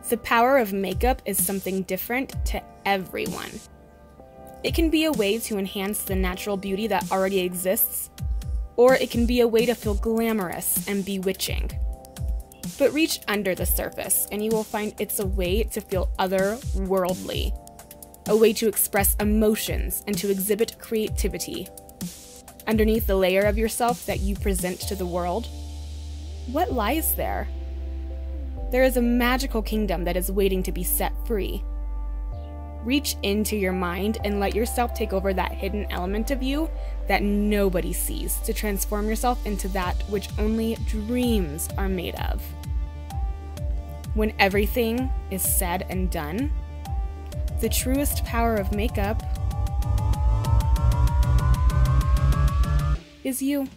The power of makeup is something different to everyone. It can be a way to enhance the natural beauty that already exists, or it can be a way to feel glamorous and bewitching. But reach under the surface and you will find it's a way to feel otherworldly, a way to express emotions and to exhibit creativity. Underneath the layer of yourself that you present to the world, what lies there? There is a magical kingdom that is waiting to be set free. Reach into your mind and let yourself take over that hidden element of you that nobody sees to transform yourself into that which only dreams are made of. When everything is said and done, the truest power of makeup is you.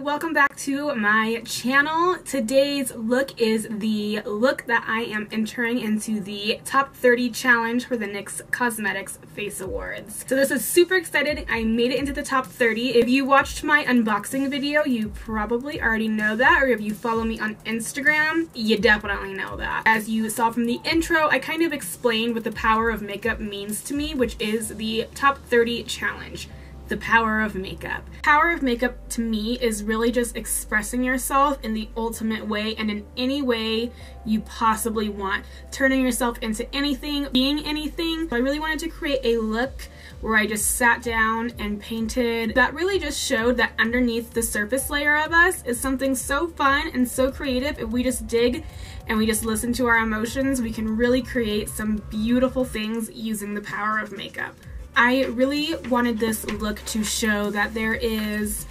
Welcome back to my channel. Today's look is the look that I am entering into the top 30 challenge for the NYX Cosmetics Face Awards. So this is super exciting. I made it into the top 30. If you watched my unboxing video, you probably already know that, or if you follow me on Instagram, you definitely know that. As you saw from the intro, I kind of explained what the power of makeup means to me, which is the top 30 challenge. The power of makeup. Power of makeup to me is really just expressing yourself in the ultimate way and in any way you possibly want. Turning yourself into anything, being anything. I really wanted to create a look where I just sat down and painted that really just showed that underneath the surface layer of us is something so fun and so creative. If we just dig and we just listen to our emotions, we can really create some beautiful things using the power of makeup. I really wanted this look to show that there is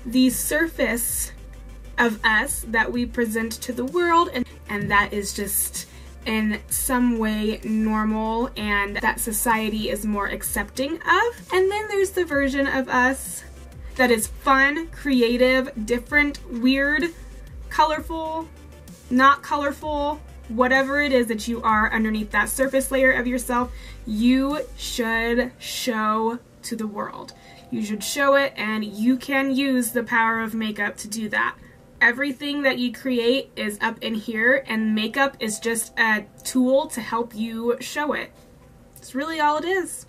the surface of us that we present to the world, and that is just in some way normal and that society is more accepting of. And then there's the version of us that is fun, creative, different, weird, colorful, not colorful. Whatever it is that you are underneath that surface layer of yourself, you should show to the world. You should show it, and you can use the power of makeup to do that. Everything that you create is up in here, and makeup is just a tool to help you show it. It's really all it is.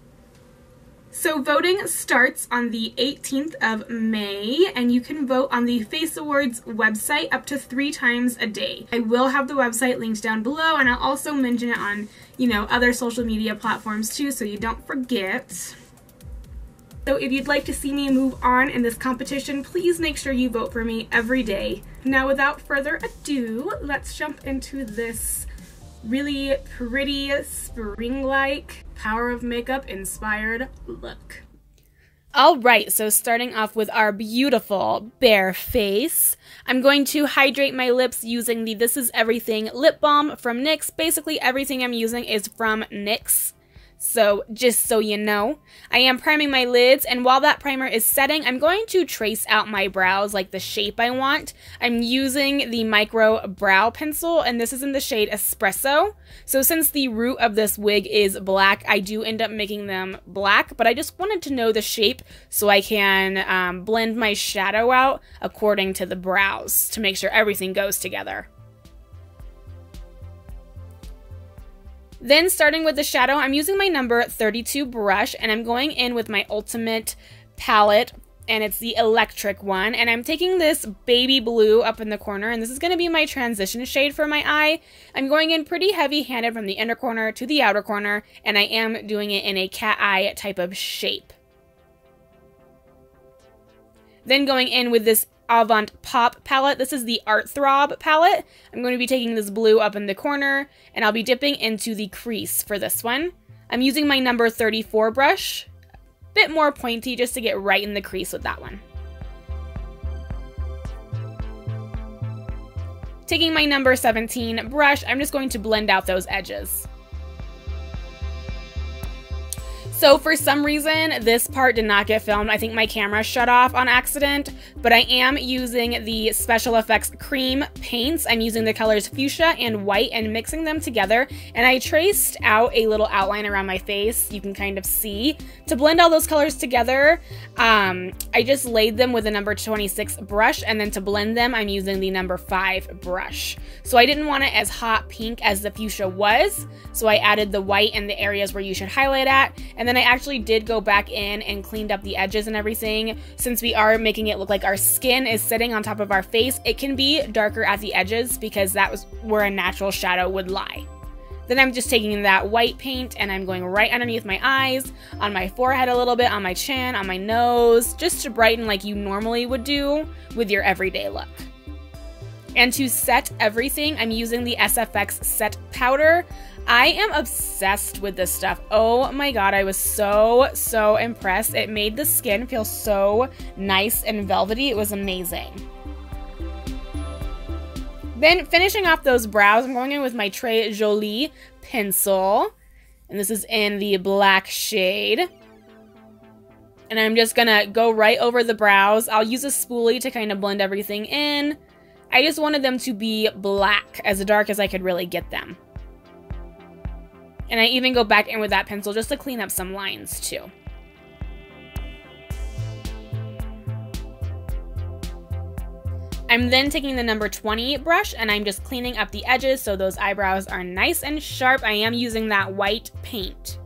So voting starts on the 18th of May, and you can vote on the Face Awards website up to 3 times a day. I will have the website linked down below, and I'll also mention it on, other social media platforms too, so you don't forget. So if you'd like to see me move on in this competition, please make sure you vote for me every day. Now, without further ado, let's jump into this really pretty spring-like power of makeup inspired look. Alright, so starting off with our beautiful bare face, I'm going to hydrate my lips using the This Is Everything lip balm from NYX. Basically everything I'm using is from NYX. So just so you know, I am priming my lids, and while that primer is setting, I'm going to trace out my brows like the shape I want. I'm using the micro brow pencil, and this is in the shade Espresso. So since the root of this wig is black, I do end up making them black, but I just wanted to know the shape so I can blend my shadow out according to the brows to make sure everything goes together. Then starting with the shadow, I'm using my number 32 brush, and I'm going in with my Ultimate palette, and it's the electric one, and I'm taking this baby blue up in the corner, and this is going to be my transition shade for my eye. I'm going in pretty heavy-handed from the inner corner to the outer corner, and I am doing it in a cat eye type of shape. Then going in with this Avant Pop palette. This is the Art Throb palette. I'm going to be taking this blue up in the corner, and I'll be dipping into the crease for this one. I'm using my number 34 brush, bit more pointy just to get right in the crease with that one. Taking my number 17 brush, I'm just going to blend out those edges. So for some reason, this part did not get filmed. I think my camera shut off on accident, but I am using the Special Effects Creme paints. I'm using the colors Fuchsia and White and mixing them together. And I traced out a little outline around my face, you can kind of see. To blend all those colors together, I just laid them with the number 26 brush, and then to blend them, I'm using the number 5 brush. So I didn't want it as hot pink as the Fuchsia was, so I added the white in the areas where you should highlight at, and then I actually did go back in and cleaned up the edges and everything. Since we are making it look like our skin is sitting on top of our face, it can be darker at the edges because that was where a natural shadow would lie. Then I'm just taking that white paint and I'm going right underneath my eyes, on my forehead a little bit, on my chin, on my nose, just to brighten like you normally would do with your everyday look. And to set everything, I'm using the SFX Set Powder. I am obsessed with this stuff. Oh my god, I was so impressed. It made the skin feel so nice and velvety. It was amazing. Then finishing off those brows, I'm going in with my Jolie pencil. And this is in the black shade. And I'm just gonna go right over the brows. I'll use a spoolie to kind of blend everything in. I just wanted them to be black, as dark as I could really get them. And I even go back in with that pencil just to clean up some lines too. I'm then taking the number 20 brush and I'm just cleaning up the edges so those eyebrows are nice and sharp. I am using that white paint.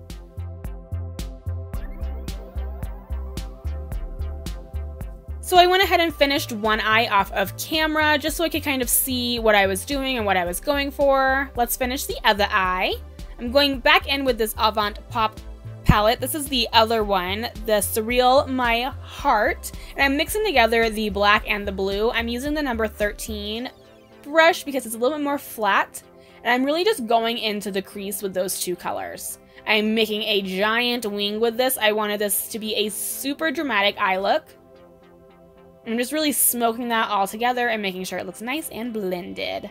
So I went ahead and finished one eye off of camera just so I could kind of see what I was doing and what I was going for. Let's finish the other eye. I'm going back in with this Avant Pop palette. This is the other one, the Surreal My Heart. And I'm mixing together the black and the blue. I'm using the number 13 brush because it's a little bit more flat. And I'm really just going into the crease with those two colors. I'm making a giant wing with this. I wanted this to be a super dramatic eye look. I'm just really smoking that all together and making sure it looks nice and blended.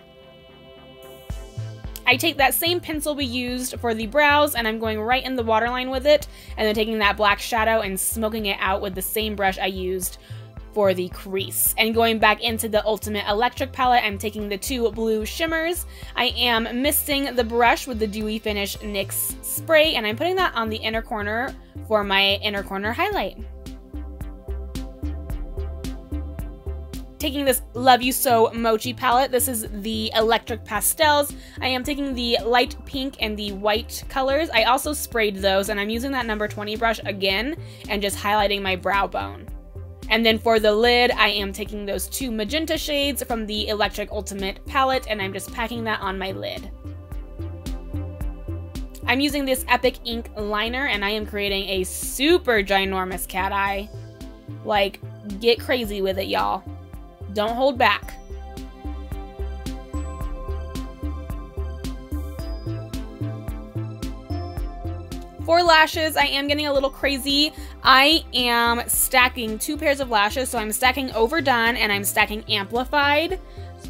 I take that same pencil we used for the brows and I'm going right in the waterline with it, and then taking that black shadow and smoking it out with the same brush I used for the crease. And going back into the Ultimate Electric palette, I'm taking the two blue shimmers. I am misting the brush with the Dewy Finish NYX spray, and I'm putting that on the inner corner for my inner corner highlight. Taking this Love You So Mochi palette, this is the Electric Pastels. I am taking the light pink and the white colors. I also sprayed those, and I'm using that number 20 brush again and just highlighting my brow bone. And then for the lid, I am taking those two magenta shades from the Electric Ultimate palette, and I'm just packing that on my lid. I'm using this Epic Ink liner, and I am creating a super ginormous cat eye. Like, get crazy with it, y'all. Don't hold back. For lashes, I am getting a little crazy. I am stacking two pairs of lashes, so I'm stacking Overdone and I'm stacking Amplified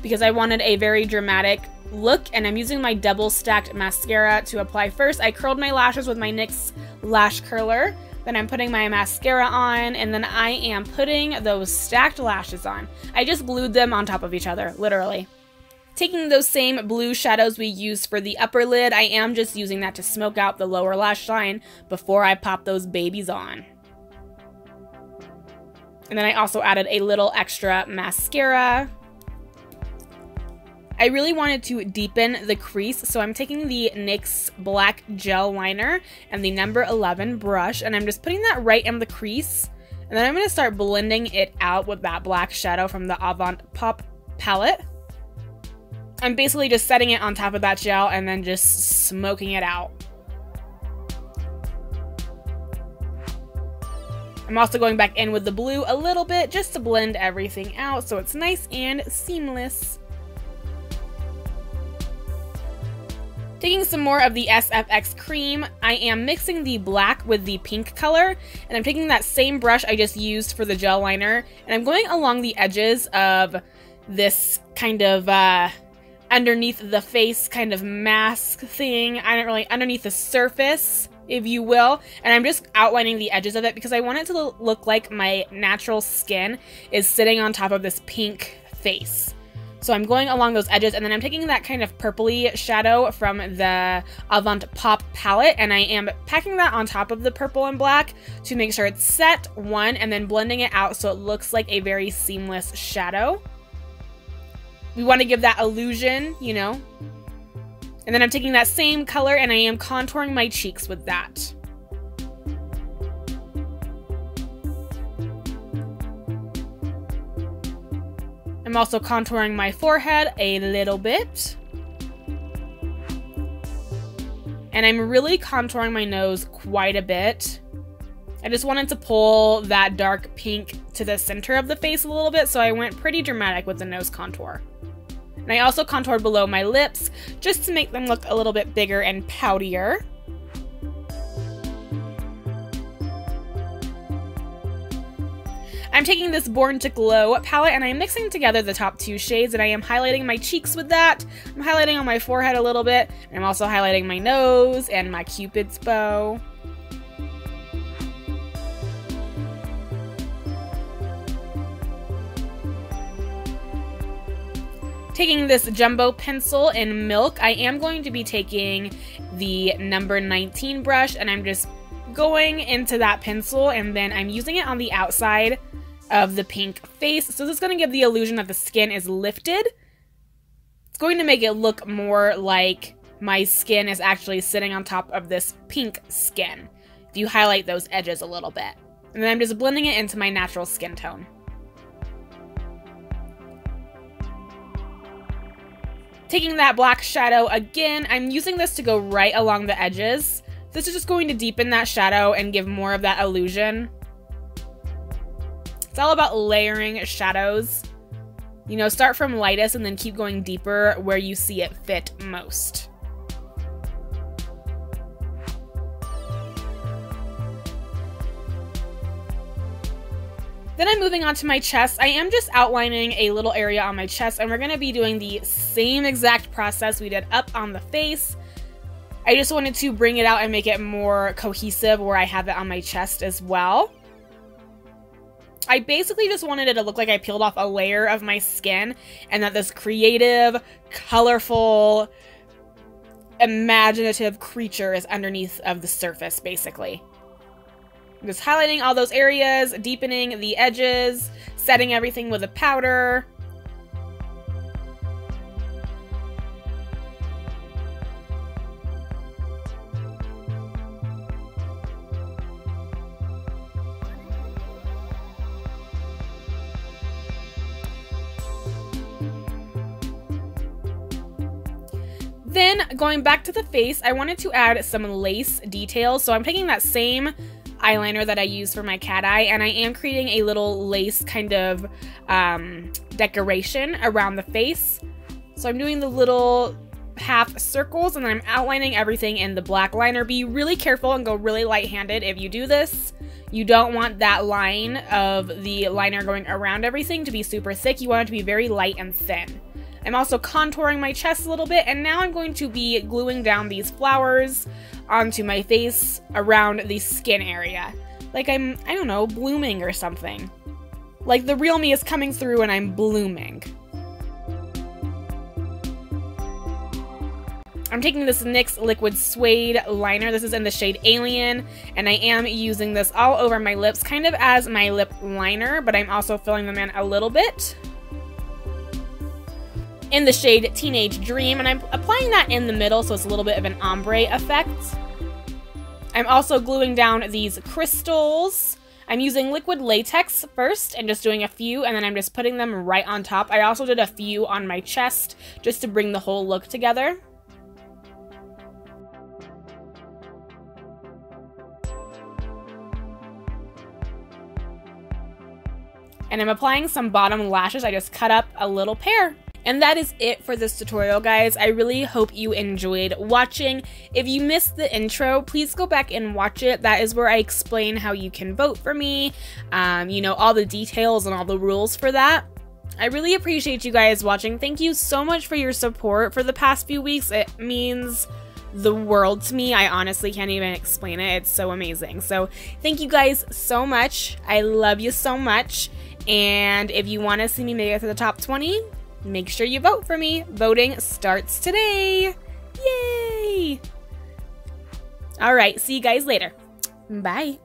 because I wanted a very dramatic look, and I'm using my double stacked mascara to apply first. I curled my lashes with my NYX lash curler. Then I'm putting my mascara on, and then I am putting those stacked lashes on. I just glued them on top of each other, literally. Taking those same blue shadows we used for the upper lid, I am just using that to smoke out the lower lash line before I pop those babies on. And then I also added a little extra mascara. I really wanted to deepen the crease, so I'm taking the NYX Black Gel Liner and the number 11 brush, and I'm just putting that right in the crease. And then I'm going to start blending it out with that black shadow from the Avant Pop palette. I'm basically just setting it on top of that gel and then just smoking it out. I'm also going back in with the blue a little bit just to blend everything out so it's nice and seamless. Taking some more of the SFX Creme, I am mixing the black with the pink color, and I'm taking that same brush I just used for the gel liner, and I'm going along the edges of this kind of underneath the face kind of mask thing. I don't really, underneath the surface, if you will. And I'm just outlining the edges of it because I want it to look like my natural skin is sitting on top of this pink face. So I'm going along those edges, and then I'm taking that kind of purpley shadow from the Avant Pop palette, and I am packing that on top of the purple and black to make sure it's set, one, and then blending it out so it looks like a very seamless shadow. We want to give that illusion, you know. And then I'm taking that same color and I am contouring my cheeks with that. I'm also contouring my forehead a little bit. And I'm really contouring my nose quite a bit. I just wanted to pull that dark pink to the center of the face a little bit, so I went pretty dramatic with the nose contour. And I also contoured below my lips just to make them look a little bit bigger and poutier. I'm taking this Born to Glow palette and I'm mixing together the top two shades, and I am highlighting my cheeks with that. I'm highlighting on my forehead a little bit, and I'm also highlighting my nose and my Cupid's bow. Taking this jumbo pencil in Milk, I am going to be taking the number 19 brush, and I'm just going into that pencil, and then I'm using it on the outside of the pink face. So this is going to give the illusion that the skin is lifted. It's going to make it look more like my skin is actually sitting on top of this pink skin, if you highlight those edges a little bit. And then I'm just blending it into my natural skin tone. Taking that black shadow again, I'm using this to go right along the edges. This is just going to deepen that shadow and give more of that illusion. It's all about layering shadows. You know, start from lightest and then keep going deeper where you see it fit most. Then I'm moving on to my chest. I am just outlining a little area on my chest, and we're going to be doing the same exact process we did up on the face. I just wanted to bring it out and make it more cohesive where I have it on my chest as well. I basically just wanted it to look like I peeled off a layer of my skin and that this creative, colorful, imaginative creature is underneath of the surface, basically. I'm just highlighting all those areas, deepening the edges, setting everything with a powder. Then, going back to the face, I wanted to add some lace details. So I'm taking that same eyeliner that I used for my cat eye, and I am creating a little lace kind of decoration around the face. So I'm doing the little half circles, and then I'm outlining everything in the black liner. Be really careful and go really light-handed if you do this. You don't want that line of the liner going around everything to be super thick. You want it to be very light and thin. I'm also contouring my chest a little bit, and now I'm going to be gluing down these flowers onto my face around the skin area. Like I'm, I don't know, blooming or something. Like the real me is coming through and I'm blooming. I'm taking this NYX Liquid Suede liner. This is in the shade Alien, and I am using this all over my lips, kind of as my lip liner, but I'm also filling them in a little bit. In the shade Teenage Dream, and I'm applying that in the middle so it's a little bit of an ombre effect. I'm also gluing down these crystals. I'm using liquid latex first and just doing a few, and then I'm just putting them right on top. I also did a few on my chest just to bring the whole look together. And I'm applying some bottom lashes. I just cut up a little pair. And that is it for this tutorial, guys. I really hope you enjoyed watching. If you missed the intro, please go back and watch it. That is where I explain how you can vote for me, you know, all the details and all the rules for that. I really appreciate you guys watching. Thank you so much for your support for the past few weeks. It means the world to me. I honestly can't even explain it. It's so amazing. So thank you guys so much. I love you so much. And if you want to see me make it to the top 20, make sure you vote for me. Voting starts today. Yay! All right, see you guys later. Bye.